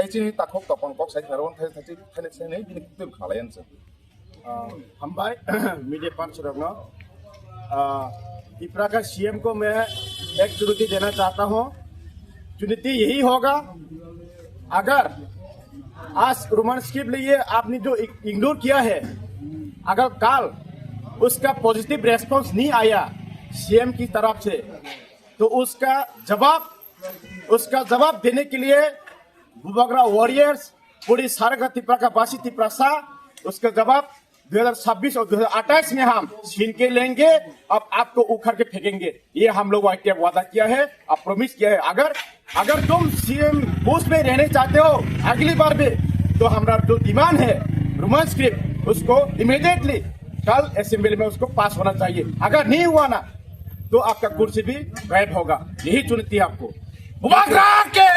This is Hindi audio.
Taichi takok topon kok sai karon taichi taichi ne bini kutul khalayan se. भाई मीडिया पार्ट रखना त्रिपुरा का सीएम को मैं एक चुनौती देना चाहता हूँ। चुनौती यही होगा, अगर आज रोमन स्क्रिप्ट लिए आपने जो इग्नोर किया है, अगर कल उसका पॉजिटिव रेस्पॉन्स नहीं आया सीएम की तरफ से, तो उसका जवाब देने के लिए बुबागरा वॉरियर्स पूरी सारा त्रिपुरा का वासी त्रिपुरा सा उसका जवाब 2026 और 2028 में हम छीन के लेंगे, अब आपको उखड़ के फेंकेंगे। ये हम लोग वादा किया है, अब प्रॉमिस किया है। अगर तुम सीएम पोस्ट में रहने चाहते हो अगली बार भी, तो हमारा जो डिमांड है रोमन स्क्रिप्ट उसको इमीडिएटली कल असेंबली में उसको पास होना चाहिए। अगर नहीं हुआ ना तो आपका कुर्सी भी गायब होगा। यही चुनौती है आपको। Bubagra ke!